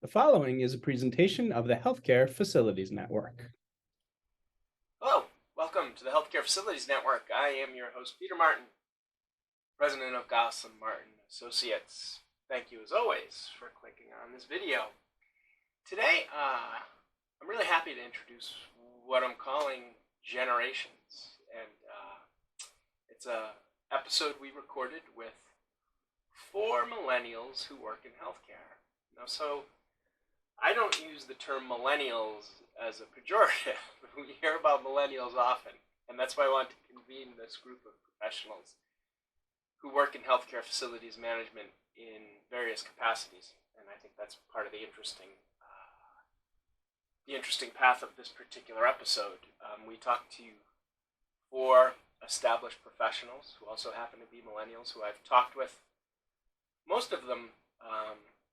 The following is a presentation of the Healthcare Facilities Network. Hello, welcome to the Healthcare Facilities Network. I am your host, Peter Martin, president of Gosselin Martin Associates. Thank you, as always, for clicking on this video. Today, I'm really happy to introduce what I'm calling Generations. And it's an episode we recorded with 4 millennials who work in healthcare. Now, so I don't use the term millennials as a pejorative. We hear about millennials often, and that's why I want to convene this group of professionals who work in healthcare facilities management in various capacities. And I think that's part of the interesting path of this particular episode. We talked to 4 established professionals who also happen to be millennials, who I've talked with, most of them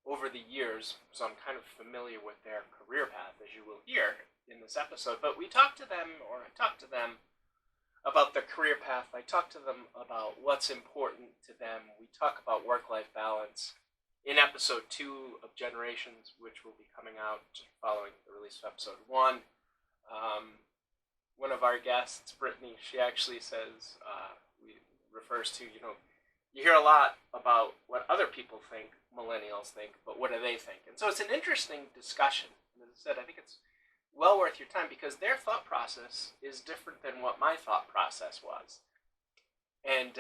over the years, so I'm kind of familiar with their career path, as you will hear in this episode. But I talked to them about their career path. I talked to them about what's important to them. We talk about work-life balance in episode 2 of Generations, which will be coming out following the release of episode 1. One of our guests, Brittany, she actually says, refers to, you hear a lot about what other people think, millennials think, but what do they think? And so it's an interesting discussion. And as I said, I think it's well worth your time because their thought process is different than what my thought process was. And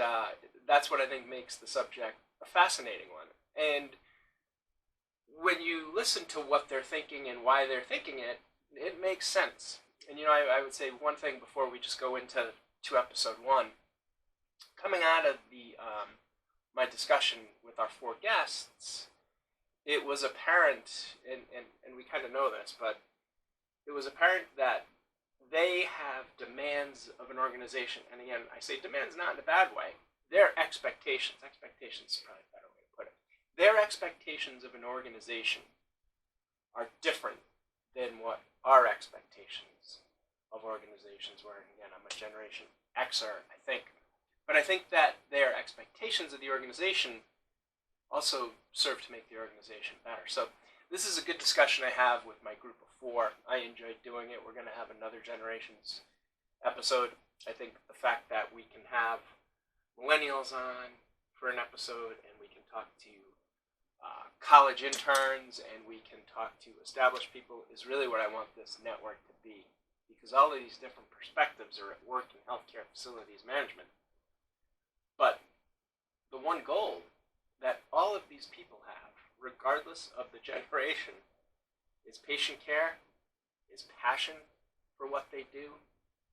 that's what I think makes the subject a fascinating one. And when you listen to what they're thinking and why they're thinking it, it makes sense. And, I would say one thing before we just go into episode 1. Coming out of the my discussion with our 4 guests, it was apparent, and we kind of know this, but it was apparent that they have demands of an organization. And again, I say demands not in a bad way. Their expectations is probably a better way to put it. Their expectations of an organization are different than what our expectations of organizations were. And again, I'm a Generation Xer, I think. But I think that their expectations of the organization also serve to make the organization better. So this is a good discussion I have with my group of 4. I enjoyed doing it. We're going to have another Generations episode. I think the fact that we can have millennials on for an episode, and we can talk to college interns, and we can talk to established people is really what I want this network to be. Because all of these different perspectives are at work in healthcare facilities management. But the one goal that all of these people have, regardless of the generation, is patient care, is passion for what they do,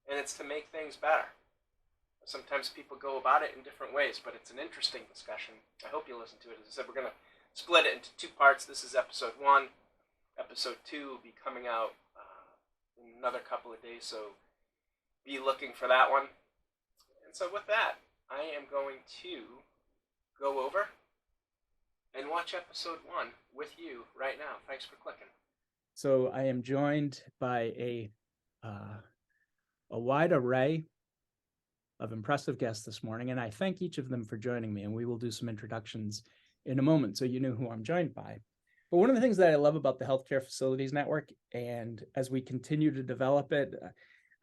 and it's to make things better. Sometimes people go about it in different ways, but it's an interesting discussion. I hope you listen to it. As I said, we're going to split it into 2 parts. This is episode 1. Episode 2 will be coming out in another couple of days, so be looking for that one. And so with that, I am going to go over and watch episode 1 with you right now. Thanks for clicking. So I am joined by a wide array of impressive guests this morning, and I thank each of them for joining me, and we will do some introductions in a moment so you know who I'm joined by. But one of the things that I love about the Healthcare Facilities Network, and as we continue to develop it,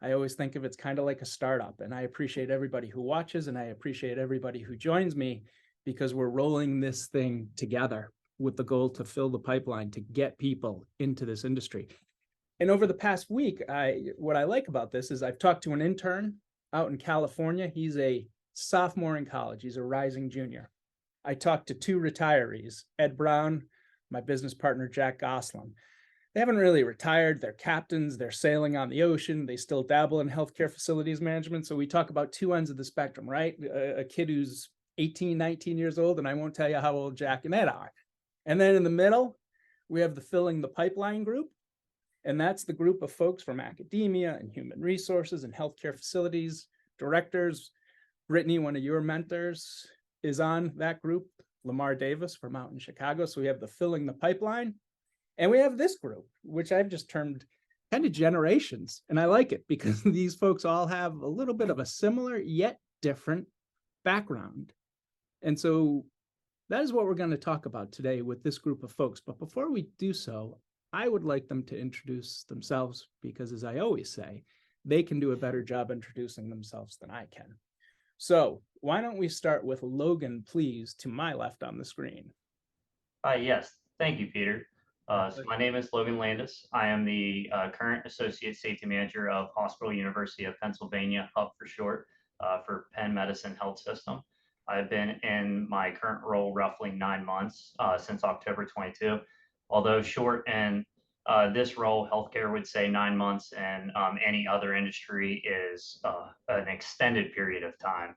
I always think of it's kind of like a startup, and I appreciate everybody who watches, and I appreciate everybody who joins me, because we're rolling this thing together with the goal to fill the pipeline to get people into this industry. And over the past week, what I like about this is I've talked to an intern out in California. He's a sophomore in college. He's a rising junior. I talked to 2 retirees, Ed Brown, my business partner, Jack Gosselin. They haven't really retired. They're captains. They're sailing on the ocean. They still dabble in healthcare facilities management. So we talk about 2 ends of the spectrum, right? A kid who's 18, 19 years old, and I won't tell you how old Jack and Ed are. And then in the middle, we have the Filling the Pipeline group. And that's the group of folks from academia and human resources and healthcare facilities, directors. Brittany, one of your mentors, is on that group. Lamar Davis from out in Chicago. So we have the Filling the Pipeline. And we have this group, which I've just termed kind of Generations. And I like it because these folks all have a little bit of a similar yet different background. And so That is what we're going to talk about today with this group of folks. But before we do so, I would like them to introduce themselves because, as I always say, they can do a better job introducing themselves than I can. So why don't we start with Logan, please, to my left on the screen. Yes, thank you, Peter. So my name is Logan Landis. I am the current Associate Safety Manager of Hospital University of Pennsylvania, HUP for short, for Penn Medicine Health System. I've been in my current role roughly 9 months since October 22. Although short in this role, healthcare would say 9 months, and any other industry is an extended period of time,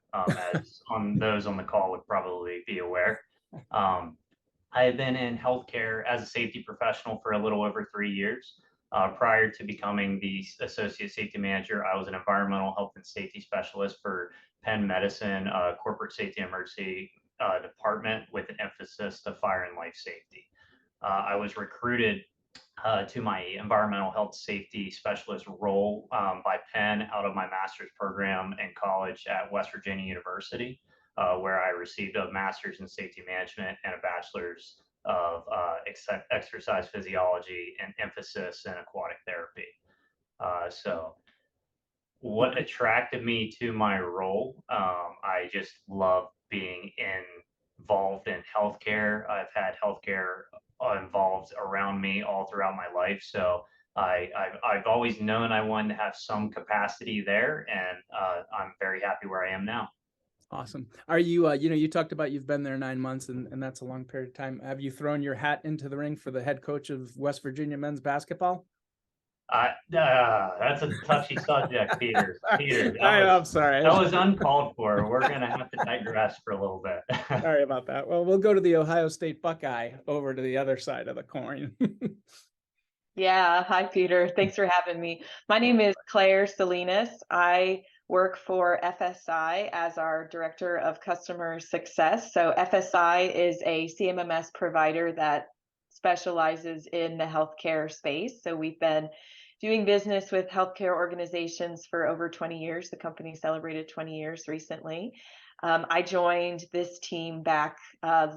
as those on the call would probably be aware. I have been in healthcare as a safety professional for a little over 3 years. Prior to becoming the Associate Safety Manager, I was an environmental health and safety specialist for Penn Medicine Corporate Safety and Emergency Department with an emphasis to fire and life safety. I was recruited to my environmental health safety specialist role by Penn out of my master's program in college at West Virginia University, where I received a master's in safety management and a bachelor's of exercise physiology and emphasis in aquatic therapy. So what attracted me to my role, I just love being involved in healthcare. I've had healthcare involved around me all throughout my life. So I've always known I wanted to have some capacity there, and I'm very happy where I am now. Awesome. Are you, you talked about you've been there 9 months and that's a long period of time. Have you thrown your hat into the ring for the head coach of West Virginia men's basketball? That's a touchy subject, Peter. I'm sorry. That was uncalled for. We're going to have to digress for a little bit. Sorry about that. Well, we'll go to the Ohio State Buckeye over to the other side of the coin. Yeah. Hi, Peter. Thanks for having me. My name is Claire Salinas. I work for FSI as our Director of Customer Success. So FSI is a CMMS provider that specializes in the healthcare space. So we've been doing business with healthcare organizations for over 20 years. The company celebrated 20 years recently. I joined this team back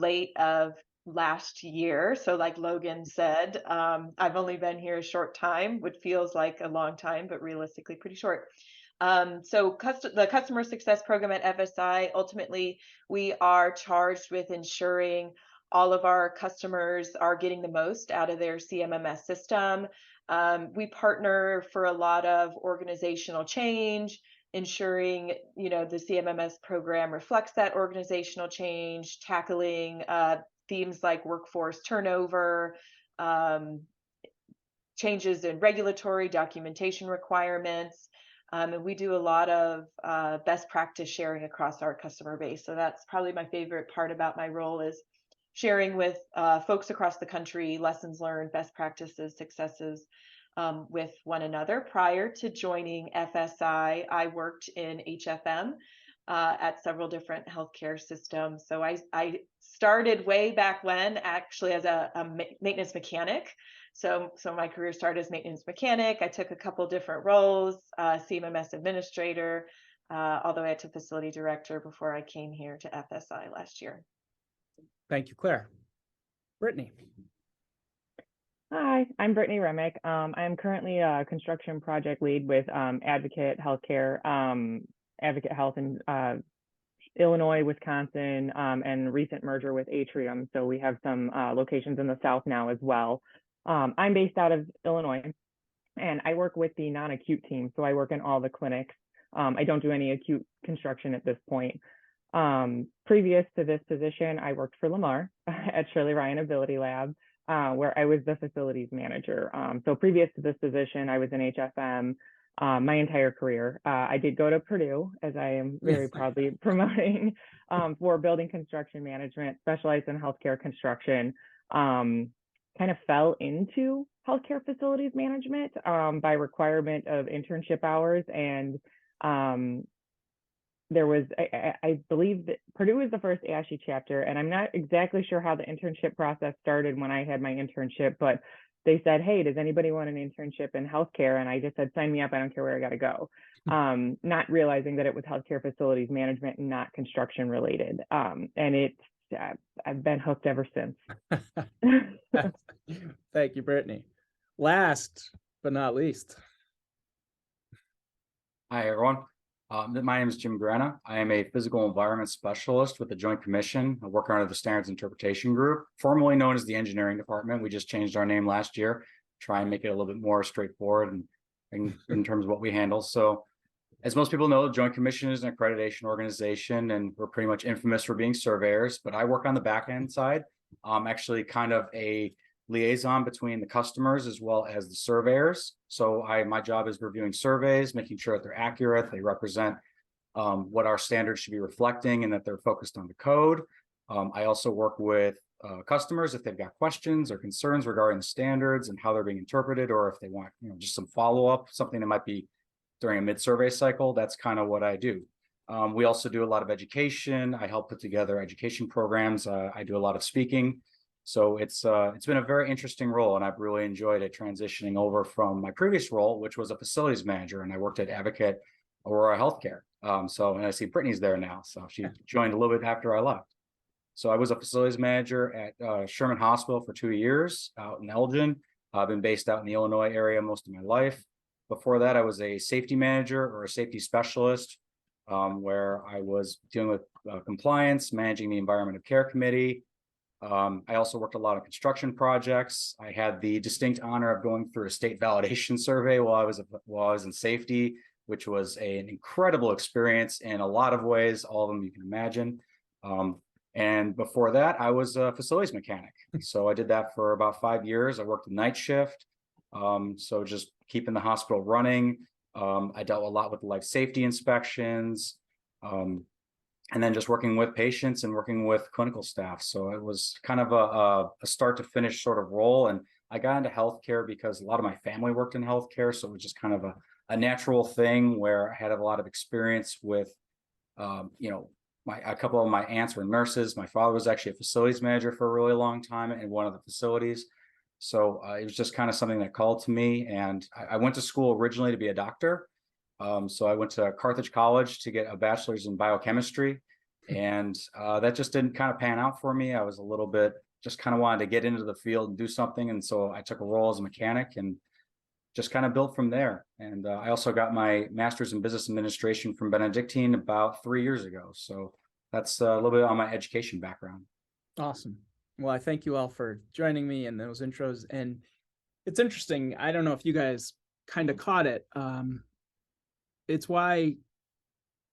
late of last year. So like Logan said, I've only been here a short time, which feels like a long time, but realistically pretty short. So the customer success program at FSI, ultimately, we are charged with ensuring all of our customers are getting the most out of their CMMS system. We partner for a lot of organizational change, ensuring, the CMMS program reflects that organizational change, tackling themes like workforce turnover, changes in regulatory documentation requirements. And we do a lot of best practice sharing across our customer base. So that's probably my favorite part about my role, is sharing with folks across the country lessons learned, best practices, successes with one another. Prior to joining FSI, I worked in HFM at several different healthcare systems. So I started way back when, actually, as a maintenance mechanic. So my career started as maintenance mechanic. I took a couple different roles, CMMS administrator, all the way to facility director before I came here to FSI last year. Thank you, Claire. Brittany. Hi, I'm Brittany Remec. I'm currently a construction project lead with Advocate Healthcare, Advocate Health in Illinois, Wisconsin, and recent merger with Atrium. So we have some locations in the South now as well. I'm based out of Illinois, and I work with the non-acute team. So I work in all the clinics. I don't do any acute construction at this point. Previous to this position, I worked for Lamar at Shirley Ryan Ability Lab, where I was the facilities manager. So previous to this position, I was in HFM my entire career. I did go to Purdue, as I am very proudly promoting, for building construction management, specialized in healthcare construction. Kind of fell into healthcare facilities management by requirement of internship hours. And there was, I believe that Purdue was the first ASHE chapter, and I'm not exactly sure how the internship process started when I had my internship, but they said, hey, does anybody want an internship in healthcare? And I just said, sign me up. I don't care where I got to go. Not realizing that it was healthcare facilities management and not construction related. And it I've been hooked ever since. Thank you, Brittany. Last but not least. Hi, everyone. My name is Jim Grana. I am a physical environment specialist with the Joint Commission. I work under the Standards Interpretation Group, formerly known as the Engineering Department. We just changed our name last year, try and make it a little bit more straightforward and in terms of what we handle. So as most people know, the Joint Commission is an accreditation organization, and we're pretty much infamous for being surveyors, but I work on the back end side. I'm actually kind of a liaison between the customers as well as the surveyors. So my job is reviewing surveys, making sure that they're accurate, they represent what our standards should be reflecting, and that they're focused on the code. I also work with customers if they've got questions or concerns regarding the standards and how they're being interpreted, or if they want, just some follow-up, something that might be during a mid-survey cycle. That's kind of what I do. We also do a lot of education. I help put together education programs. I do a lot of speaking. So it's been a very interesting role, and I've really enjoyed it, transitioning over from my previous role, which was a facilities manager, and I worked at Advocate Aurora Healthcare. And I see Brittany's there now, so she joined a little bit after I left. So I was a facilities manager at Sherman Hospital for 2 years out in Elgin. I've been based out in the Illinois area most of my life. Before that, I was a safety manager or a safety specialist, where I was dealing with compliance, managing the environmental care committee. I also worked a lot of construction projects. I had the distinct honor of going through a state validation survey while I was in safety, which was an incredible experience in a lot of ways, all of them you can imagine. And before that, I was a facilities mechanic. So I did that for about 5 years. I worked the night shift. So just keeping the hospital running. I dealt a lot with life safety inspections, and then just working with patients and working with clinical staff. So it was kind of a start to finish sort of role. And I got into healthcare because a lot of my family worked in healthcare. So it was just kind of a natural thing where I had a lot of experience with, a couple of my aunts were nurses. My father was actually a facilities manager for a really long time in one of the facilities. So it was just kind of something that called to me. And I went to school originally to be a doctor. So I went to Carthage College to get a bachelor's in biochemistry. And that just didn't kind of pan out for me. I was a little bit, just kind of wanted to get into the field and do something. And so I took a role as a mechanic and just kind of built from there. And I also got my master's in business administration from Benedictine about 3 years ago. So that's a little bit on my education background. Awesome. Well, I thank you all for joining me in those intros. And it's interesting. I don't know if you guys kind of caught it. It's why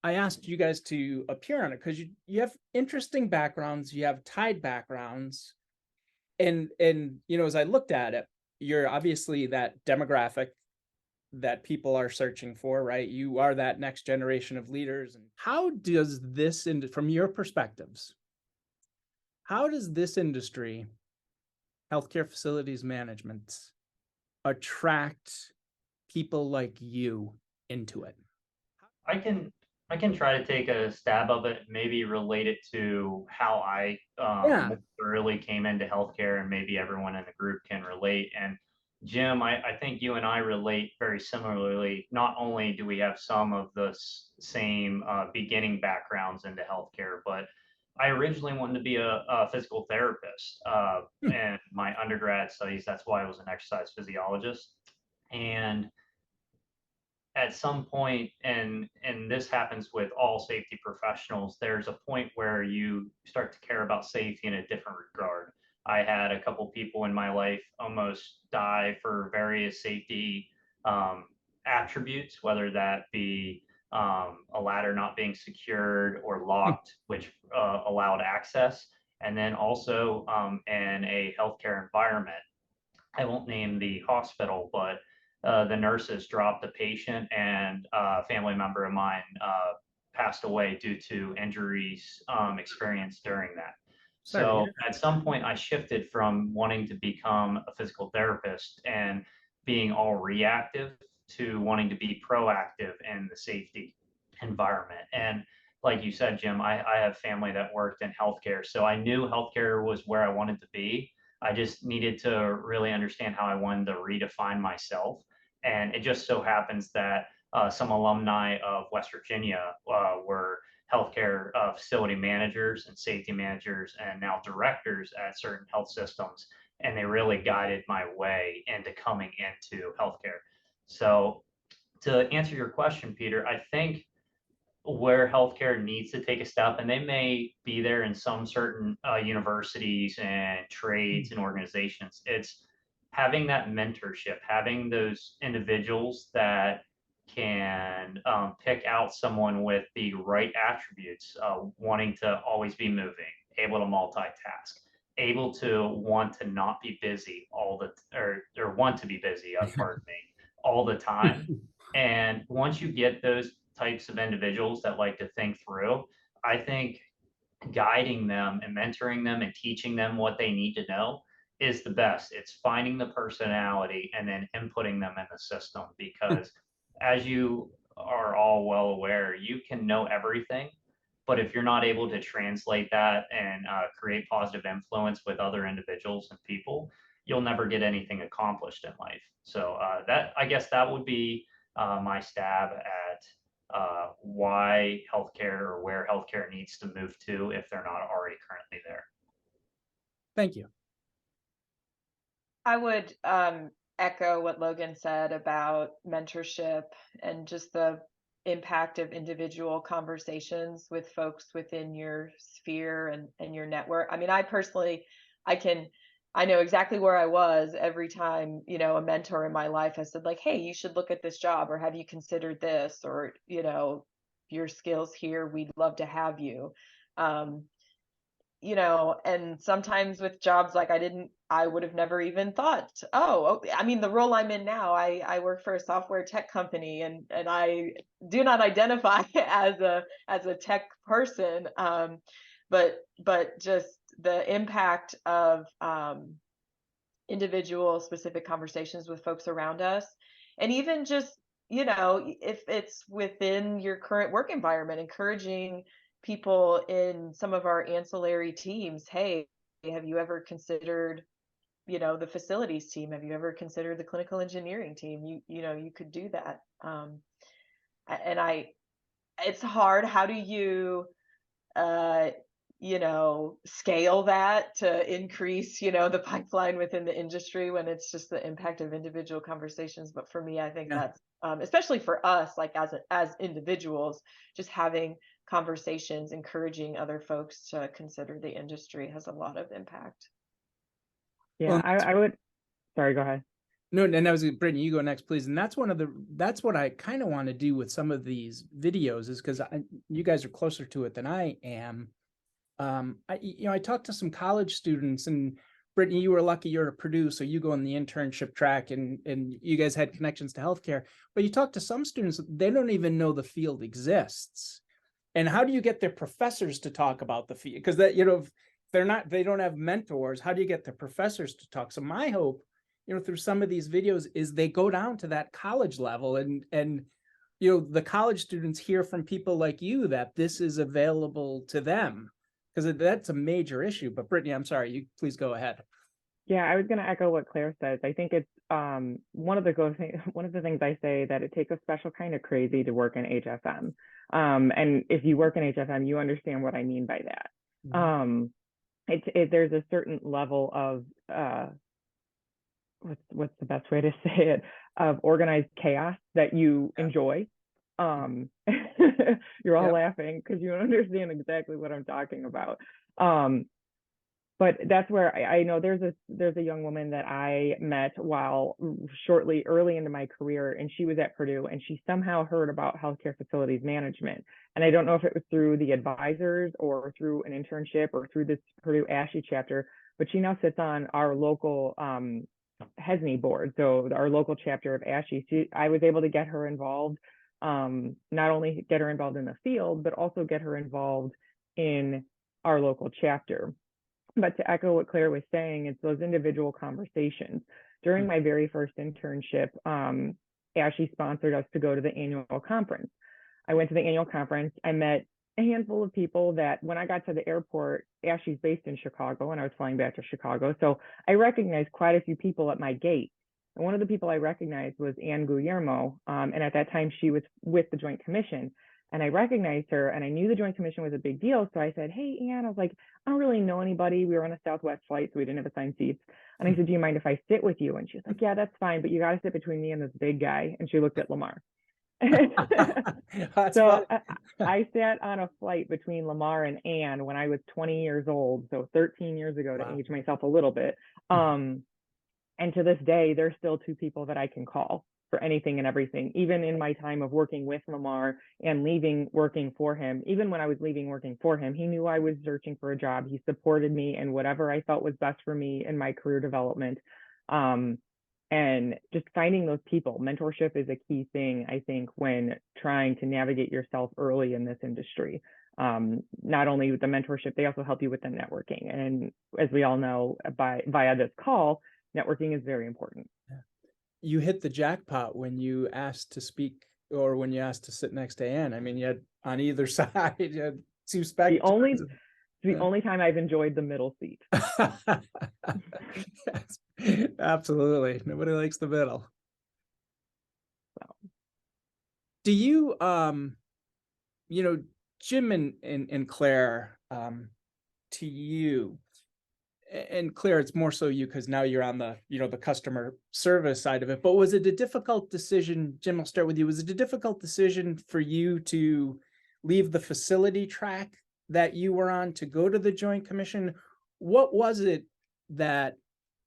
I asked you guys to appear on it, because you have interesting backgrounds, you have tied backgrounds. And as I looked at it, you're obviously that demographic that people are searching for, right? You are that next generation of leaders. And how does this, from your perspectives, how does this industry, healthcare facilities management, attract people like you into it? I can try to take a stab of it, maybe relate it to how I really came into healthcare, and maybe everyone in the group can relate. And Jim, I think you and I relate very similarly. Not only do we have some of the same beginning backgrounds into healthcare, but I originally wanted to be a physical therapist in my undergrad studies. That's why I was an exercise physiologist. And at some point, and this happens with all safety professionals, there's a point where you start to care about safety in a different regard. I had a couple people in my life almost die for various safety attributes, whether that be a ladder not being secured or locked, which allowed access, and then also in a healthcare environment. I won't name the hospital, but the nurses dropped a patient, and a family member of mine passed away due to injuries experienced during that. So at some point, I shifted from wanting to become a physical therapist and being all reactive to wanting to be proactive in the safety environment. And like you said, Jim, I have family that worked in healthcare, so I knew healthcare was where I wanted to be. I just needed to really understand how I wanted to redefine myself. And it just so happens that some alumni of West Virginia were healthcare facility managers and safety managers and now directors at certain health systems. And they really guided my way into coming into healthcare. So to answer your question, Peter, I think where healthcare needs to take a step, and they may be there in some certain universities and trades and organizations, it's having that mentorship, having those individuals that can pick out someone with the right attributes, wanting to always be moving, able to multitask, able to want to not be busy all the, or want to be busy, pardon me, all the time. And once you get those types of individuals that like to think through, I think guiding them and mentoring them and teaching them what they need to know is the best. It's finding the personality and then inputting them in the system, because as you are all well aware, you can know everything, but if you're not able to translate that and create positive influence with other individuals and people, you'll never get anything accomplished in life. So that, I guess that would be my stab at why healthcare, or where healthcare needs to move to if they're not already currently there. Thank you. I would echo what Logan said about mentorship and just the impact of individual conversations with folks within your sphere and your network. I mean, I personally, I know exactly where I was every time, you know, a mentor in my life has said like, hey, you should look at this job, or have you considered this, or, you know, your skills here, we'd love to have you. You know, and sometimes with jobs like I would have never even thought, oh, I mean, the role I'm in now, I work for a software tech company, and I do not identify as a tech person, but just the impact of individual specific conversations with folks around us, and even just, you know, if it's within your current work environment, encouraging people in some of our ancillary teams, hey, have you ever considered, you know, the facilities team? Have you ever considered the clinical engineering team? You know, you could do that. And it's hard. How do you, you know, scale that to increase, you know, the pipeline within the industry when it's just the impact of individual conversations? But for me, I think that's, especially for us, like as individuals, just having conversations, encouraging other folks to consider the industry has a lot of impact. Yeah, I would, sorry, go ahead. No, and I was, Brittany, you go next, please. And that's that's what I kind of want to do with some of these videos, is because you guys are closer to it than I am. I talked to some college students, and Brittany, you were lucky you're at Purdue, so you go on the internship track, and you guys had connections to healthcare. But you talk to some students, they don't even know the field exists. And how do you get their professors to talk about the field? Because that, you know, if they don't have mentors, how do you get the professors to talk? So my hope, you know, through some of these videos is they go down to that college level, and you know, the college students hear from people like you that this is available to them, because that's a major issue. But Brittany, I'm sorry, you please go ahead. Yeah, I was going to echo what Claire says. I think it's one of the things I say, that it takes a special kind of crazy to work in HfM. And if you work in HfM, you understand what I mean by that. There's a certain level of what's the best way to say it, of organized chaos that you enjoy. You're all laughing because you understand exactly what I'm talking about. But that's where I know there's a young woman that I met early into my career, and she was at Purdue, and she somehow heard about healthcare facilities management. And I don't know if it was through the advisors or through an internship or through this Purdue ASHE chapter, but she now sits on our local HESNE board, so our local chapter of ASHE. I was able to get her involved, not only get her involved in the field, but also get her involved in our local chapter. But to echo what Claire was saying, it's those individual conversations. During my very first internship, ASHE sponsored us to go to the annual conference. I went to the annual conference. I met a handful of people that when I got to the airport, ASHE's based in Chicago, and I was flying back to Chicago. So I recognized quite a few people at my gate. And one of the people I recognized was Ann Guillermo. And at that time, she was with the Joint Commission. And I recognized her, and I knew the Joint Commission was a big deal. So I said, hey, Ann, I was like, I don't really know anybody. We were on a Southwest flight, so we didn't have assigned seats. And I said, do you mind if I sit with you? And she was like, yeah, that's fine, but you got to sit between me and this big guy. And she looked at Lamar. That's So funny. I sat on a flight between Lamar and Ann when I was 20 years old, so 13 years ago, to Wow. age myself a little bit. And to this day, there's still two people that I can call for anything and everything. Even in my time of working with Lamar and leaving working for him, even when I was leaving working for him, he knew I was searching for a job. He supported me in whatever I felt was best for me in my career development. And just finding those people. Mentorship is a key thing, I think, when trying to navigate yourself early in this industry. Not only with the mentorship, they also help you with the networking. And as we all know, via this call, networking is very important. You hit the jackpot when you asked to speak, or when you asked to sit next to Ann. I mean, you had on either side, you had two spectrums. The only time I've enjoyed the middle seat. Yes, absolutely. Nobody likes the middle. So. Do you, you know, Jim and Claire, to you, and Claire, it's more so you because now you're on the, you know, the customer service side of it. But was it a difficult decision, Jim, I'll start with you. Was it a difficult decision for you to leave the facility track that you were on to go to the Joint Commission? What was it that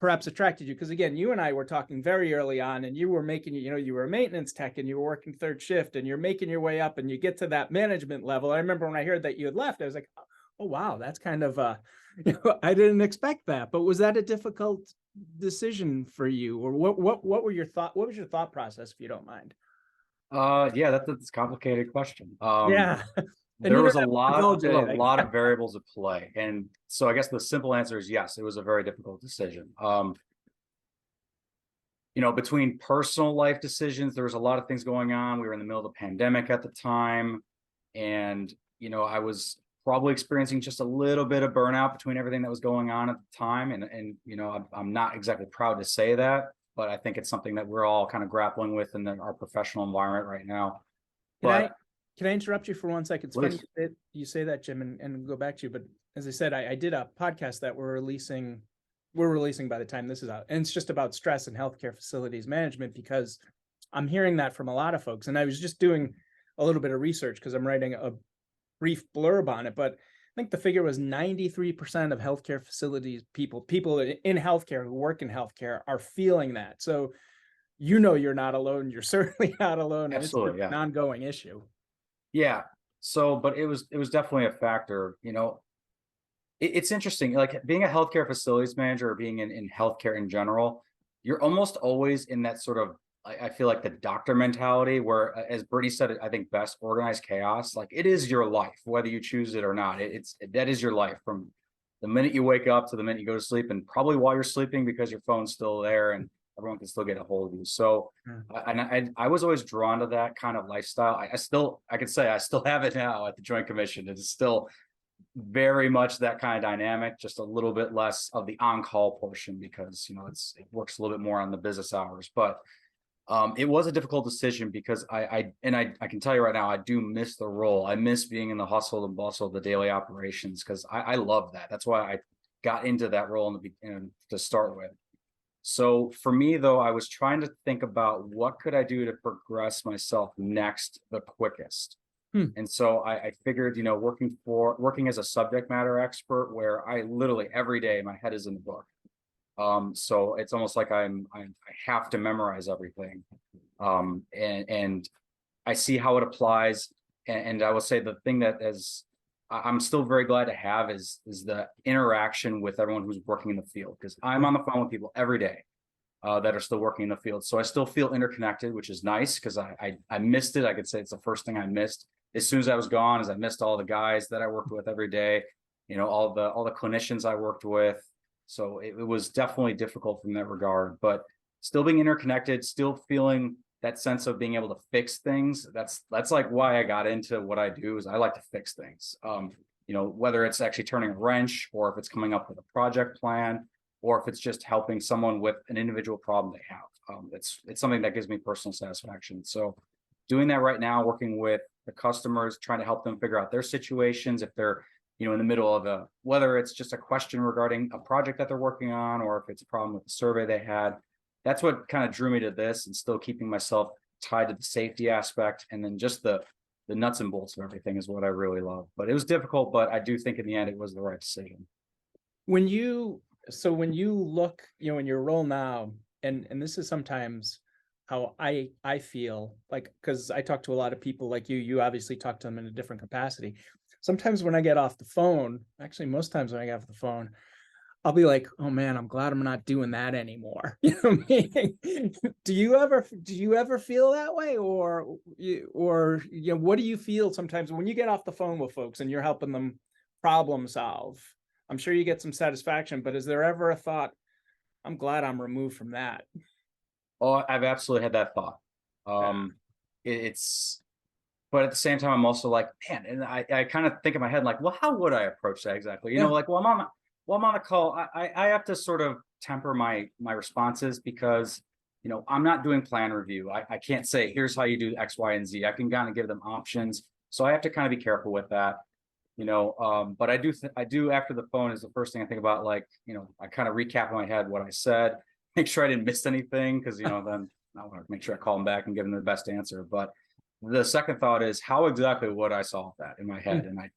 perhaps attracted you? Because again, you and I were talking very early on, and you were making, you know, you were a maintenance tech and you were working third shift and you're making your way up and you get to that management level. I remember when I heard that you had left, I was like, oh, wow, that's kind of, you know, I didn't expect that. But was that a difficult decision for you? Or what were your thought? What was your thought process, if you don't mind? Yeah, that's a complicated question. Yeah. There was a lot of variables at play. And so I guess the simple answer is yes, it was a very difficult decision. You know, between personal life decisions, there was a lot of things going on. We were in the middle of the pandemic at the time. And, you know, I was probably experiencing just a little bit of burnout between everything that was going on at the time. And you know, I'm not exactly proud to say that, but I think it's something that we're all kind of grappling with in our professional environment right now. Can I interrupt you for 1 second? It's funny you say that, Jim, and go back to you. But as I said, I did a podcast that we're releasing by the time this is out. And it's just about stress and healthcare facilities management, because I'm hearing that from a lot of folks. And I was just doing a little bit of research because I'm writing a brief blurb on it. But I think the figure was 93% of healthcare facilities people in healthcare who work in healthcare are feeling that. So, you know, you're not alone. You're certainly not alone. Absolutely, it's an ongoing issue. Yeah. So, but it was definitely a factor. You know, it's interesting, like being a healthcare facilities manager or being in healthcare in general, you're almost always in that sort of, I feel like the doctor mentality where, as Brittany said, I think best, organized chaos. Like it is your life, whether you choose it or not. That is your life from the minute you wake up to the minute you go to sleep, and probably while you're sleeping because your phone's still there and everyone can still get a hold of you. So, I was always drawn to that kind of lifestyle. I could say I still have it now at the Joint Commission. It is still very much that kind of dynamic, just a little bit less of the on-call portion because, you know, it works a little bit more on the business hours. But it was a difficult decision because I can tell you right now, I do miss the role. I miss being in the hustle and bustle of the daily operations because I love that. That's why I got into that role in the beginning to start with. So for me, though, I was trying to think about what could I do to progress myself next the quickest. And so I figured, you know, working as a subject matter expert, where I literally every day my head is in the book. So it's almost like I have to memorize everything. And I see how it applies. And I will say the thing that I'm still very glad to have is the interaction with everyone who's working in the field, because I'm on the phone with people every day that are still working in the field. So I still feel interconnected, which is nice because I missed it. I could say it's the first thing I missed as soon as I was gone, is I missed all the guys that I worked with every day, you know, all the clinicians I worked with. So it was definitely difficult from that regard, but still being interconnected, still feeling that sense of being able to fix things. That's like why I got into what I do, is I like to fix things. You know, whether it's actually turning a wrench, or if it's coming up with a project plan, or if it's just helping someone with an individual problem they have. It's something that gives me personal satisfaction. So doing that right now, working with the customers, trying to help them figure out their situations, if they're, you know, in the middle of whether it's just a question regarding a project that they're working on, or if it's a problem with the survey they had. That's what kind of drew me to this, and still keeping myself tied to the safety aspect. And then just the nuts and bolts of everything is what I really love. But it was difficult, but I do think in the end it was the right decision. When you look, you know, in your role now, and this is sometimes how I feel, like, because I talk to a lot of people like you obviously talk to them in a different capacity. Sometimes when I get off the phone, actually most times when I get off the phone, I'll be like, oh man, I'm glad I'm not doing that anymore. You know what I mean? Do you ever feel that way? Or you know, what do you feel sometimes when you get off the phone with folks and you're helping them problem solve? I'm sure you get some satisfaction, but is there ever a thought, I'm glad I'm removed from that? Oh, I've absolutely had that thought. It's, but at the same time, I'm also like, man, and I kind of think in my head, like, well, how would I approach that exactly? You know, like, well, I'm on a call. I have to sort of temper my responses, because, you know, I'm not doing plan review. I can't say, here's how you do X, Y, and Z. I can kind of give them options. So I have to kind of be careful with that, you know, but I do after the phone is the first thing I think about. Like, you know, I kind of recap in my head what I said, make sure I didn't miss anything, because, you know, then I want to make sure I call them back and give them the best answer. But the second thought is, how exactly would I solve that in my head? And I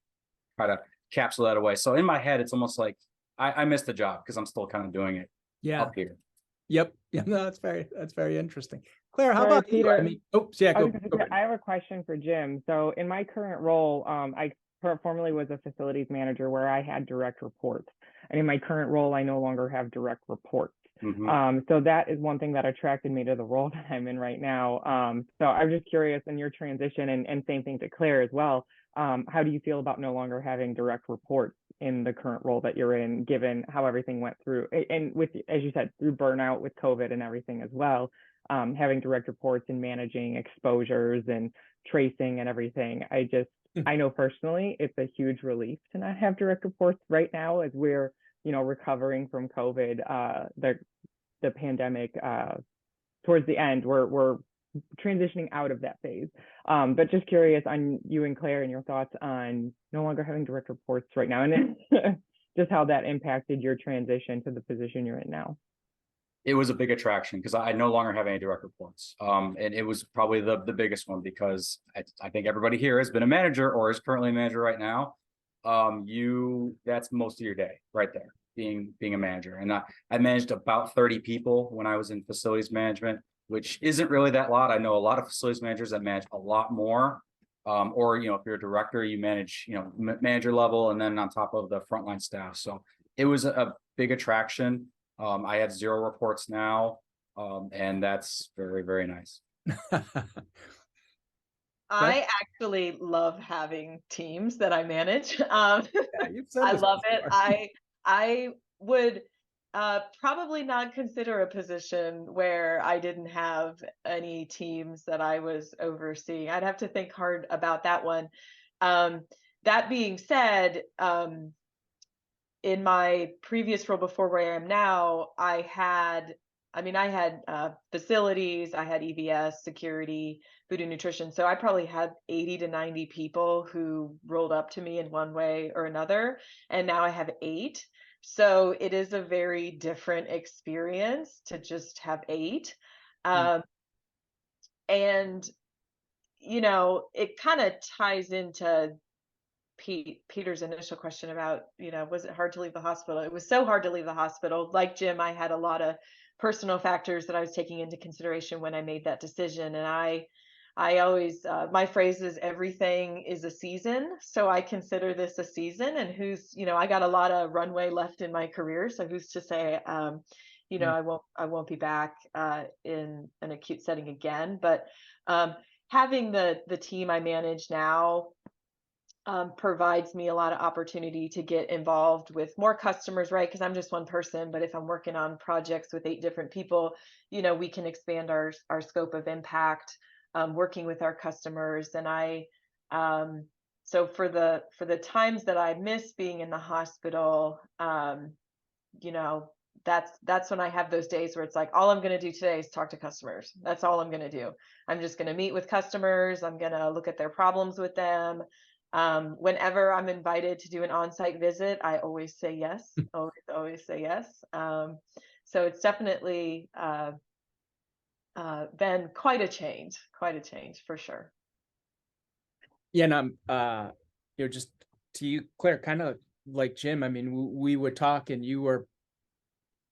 try to capsule that away. So in my head, it's almost like I missed the job, because I'm still kind of doing it up here. Yep. Yeah, no, that's very interesting. Claire, how Sorry, about you? Peter? I mean, yeah, go. I have a question for Jim. So in my current role, I formerly was a facilities manager where I had direct reports. And in my current role, I no longer have direct reports. So that is one thing that attracted me to the role that I'm in right now. So I'm just curious, in your transition, and same thing to Claire as well, how do you feel about no longer having direct reports in the current role that you're in, given how everything went through, and with, as you said, through burnout with COVID and everything as well, having direct reports and managing exposures and tracing and everything. I know personally, it's a huge relief to not have direct reports right now, as we're, you know, recovering from COVID, the pandemic, towards the end, we're transitioning out of that phase. But just curious on you and Claire and your thoughts on no longer having direct reports right now, and just how that impacted your transition to the position you're in now. It was a big attraction, because I no longer have any direct reports. And it was probably the biggest one, because I think everybody here has been a manager or is currently a manager right now. That's most of your day right there, being a manager. And I managed about 30 people when I was in facilities management, which isn't really that lot. I know a lot of facilities managers that manage a lot more. Or, you know, if you're a director, you manage, you know, manager level, and then on top of the frontline staff. So it was a big attraction. I have 0 reports now, and that's very, very nice. I actually love having teams that I manage. Yeah, you've said I this love before. it. I would probably not consider a position where I didn't have any teams that I was overseeing. I'd have to think hard about that one. That being said, in my previous role before where I am now, I had facilities, I had EVS, security, food and nutrition. So I probably had 80 to 90 people who rolled up to me in one way or another. And now I have 8. So it is a very different experience to just have 8. And, you know, it kind of ties into Peter's initial question about, you know, was it hard to leave the hospital? It was so hard to leave the hospital. Like Jim, I had a lot of personal factors that I was taking into consideration when I made that decision. And I always, my phrase is, everything is a season. So I consider this a season, and you know, I got a lot of runway left in my career. So who's to say, you know, I won't be back in an acute setting again. But having the team I manage now provides me a lot of opportunity to get involved with more customers, right? Because I'm just one person, but if I'm working on projects with 8 different people, you know, we can expand our scope of impact, working with our customers. And so for the times that I miss being in the hospital, you know, that's when I have those days where it's like, all I'm going to do today is talk to customers. That's all I'm going to do. I'm just going to meet with customers. I'm going to look at their problems with them. Whenever I'm invited to do an on-site visit, I always say yes. Always say yes. So it's definitely been quite a change for sure. Yeah, and I'm just to you, Claire, kind of like Jim. I mean, we would talk, and you were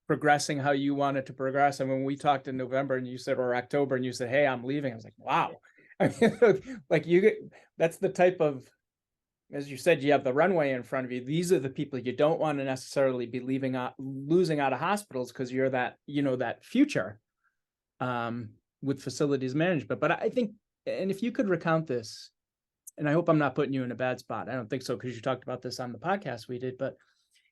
progressing how you wanted to progress. And when we talked in November, and you said, or October, and you said, "Hey, I'm leaving," I was like, "Wow!" I mean, like that's the type of, as you said, you have the runway in front of you. These are the people you don't want to necessarily be losing out of hospitals, because you're that, that future with facilities management. But I think, and if you could recount this, and I hope I'm not putting you in a bad spot. I don't think so, because you talked about this on the podcast we did, but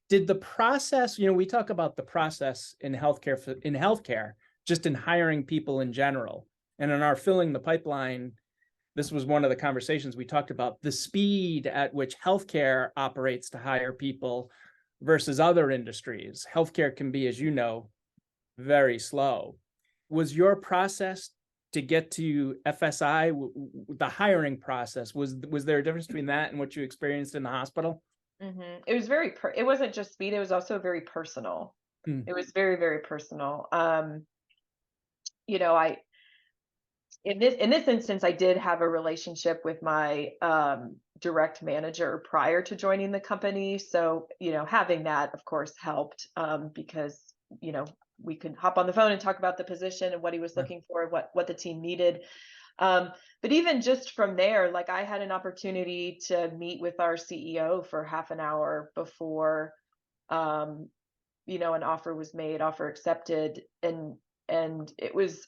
did the process, we talk about the process in healthcare, just in hiring people in general, and in our filling the pipeline, this was one of the conversations we talked about, the speed at which healthcare operates to hire people versus other industries. Healthcare can be, as you know, very slow. Was your process to get to FSI, the hiring process, was there a difference between that and what you experienced in the hospital? Mm-hmm. It was it wasn't just speed, it was also very personal. It was very, very personal. In this instance, I did have a relationship with my direct manager prior to joining the company. So, having that, of course, helped because, we could hop on the phone and talk about the position and what he was looking for, what the team needed. But even just from there, like, I had an opportunity to meet with our CEO for half an hour before, an offer was made, offer accepted. And it was,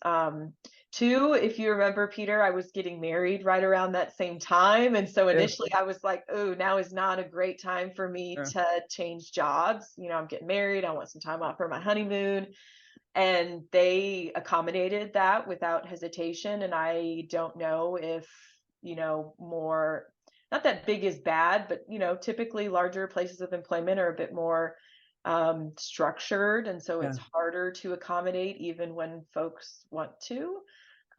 if you remember, Peter, I was getting married right around that same time. And so initially I was like, oh, now is not a great time for me to change jobs. I'm getting married. I want some time off for my honeymoon. And they accommodated that without hesitation. And I don't know if, more, not that big is bad, but, typically larger places of employment are a bit more structured. And so it's harder to accommodate even when folks want to.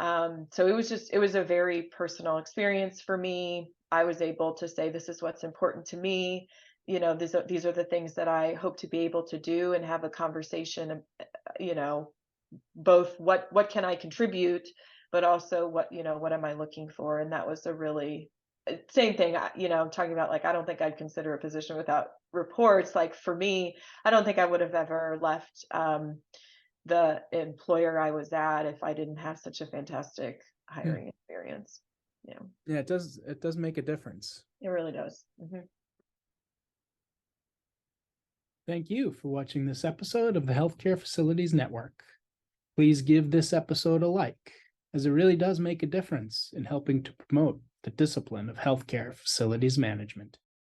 So it was a very personal experience for me. I was able to say, this is what's important to me. These are the things that I hope to be able to do, and have a conversation, both what can I contribute, but also what am I looking for? And that was a really same thing, I'm talking about, like, I don't think I'd consider a position without reports. Like, for me, I don't think I would have ever left the employer I was at if I didn't have such a fantastic hiring experience. Yeah, it does make a difference. It really does. Mm-hmm. Thank you for watching this episode of the Healthcare Facilities Network. Please give this episode a like, as it really does make a difference in helping to promote the discipline of healthcare facilities management.